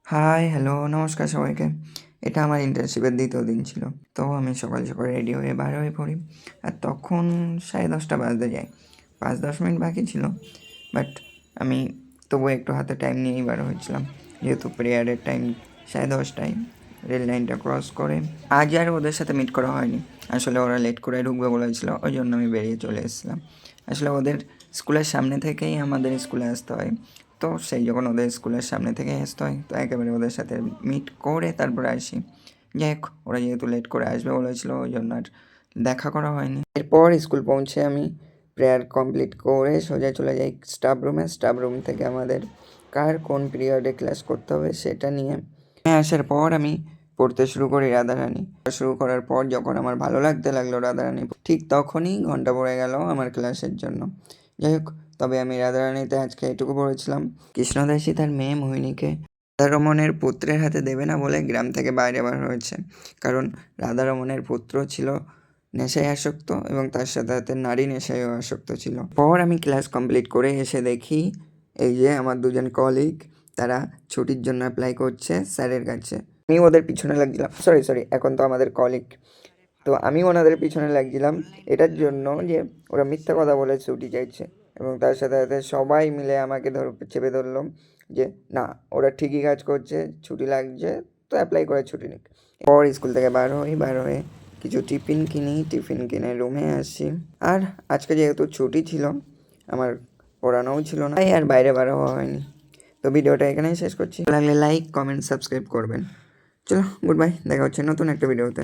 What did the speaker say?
High, hello, নমস্কার সবাইকে। এটা আমার ইন্টার্নশিপের ২য় দিন ছিল। তো আমি সকাল, সকাল রেডি হয়ে বার হয়ে পড়ি। আর তখন 10:30 বাজতে যায়। ৫-১০ মিনিট বাকি ছিল। বাট আমি তবুও একটু হাতে টাইম নিয়েই বার হয়েছিলাম। যেহেতু প্রেয়ারের টাইম 10:30টায় রেল লাইনটা ক্রস করে। আজ আর ওদের সাথে মিট করা হয়নি। আসলে ওরা লেট করে ঢুকবে বলেছিল, ওই জন্য আমি বেরিয়ে চলে এসেছিলাম। আসলে ওদের স্কুলের সামনে থেকেই আমাদের স্কুলে আসতে হয়। তো সেই যখন ওদের স্কুলের সামনে থেকে আসতে হয়, তো একেবারে ওদের সাথে মিট করে তারপরে আসি। যাই হোক, ওরা যেহেতু লেট করে আসবে বলেছিল, ওই জন্য আর দেখা করা হয়নি। এরপর স্কুল পৌঁছে আমি প্রেয়ার কমপ্লিট করে সোজা চলে যাই স্টাফ রুমে। স্টাফ রুম থেকে আমাদের কার কোন পিরিয়ডে ক্লাস করতে হবে সেটা নিয়ে আসার পর আমি পড়তে শুরু করি রাধারানী। শুরু করার পর যখন আমার ভালো লাগতে লাগলো রাধারানী, ঠিক তখনই ঘন্টা পড়ে গেল আমার ক্লাসের জন্য। যাই হোক, তবে আমি রাধারানীতে আজকে এটুকু পড়েছিলাম, কৃষ্ণদাসী তার মেয়ে মোহিনীকে রাধারমণের পুত্রের হাতে দেবে না বলে গ্রাম থেকে বাইরে বার হয়েছে। কারণ রাধারমণের পুত্র ছিল নেশায় আসক্ত এবং তার সাথে সাথে নারী নেশায়ও আসক্ত ছিল। পর আমি ক্লাস কমপ্লিট করে এসে দেখি এই যে আমার দুজন কলিগ, তারা ছুটির জন্য অ্যাপ্লাই করছে স্যারের কাছে। আমি ওদের পিছনে লাগছিলাম, সরি এখন তো আমাদের কলিগ। তো আমি ওনাদের পিছনে লাগছিলাম এটার জন্য যে ওরা মিথ্যা কথা বলে ছুটি চাইছে, এবং তার সাথে সাথে সবাই মিলে আমাকে চেপে ধরলো যে না, ওরা ঠিকই কাজ করছে, ছুটি লাগছে তো অ্যাপ্লাই করে ছুটি নিক। পর স্কুল থেকে বার হয়ে কিছু টিফিন কিনি, টিফিন কিনে রুমে আসি। আর আজকে যেহেতু ছুটি ছিল, আমার পড়ানোও ছিল না, তাই আর বাইরে বার হওয়া হয়নি। তো ভিডিওটা এখানেই শেষ করছি। লাগলে লাইক, কমেন্ট, সাবস্ক্রাইব করবেন। চলো, গুড বাই, দেখা হচ্ছে নতুন একটা ভিডিওতে।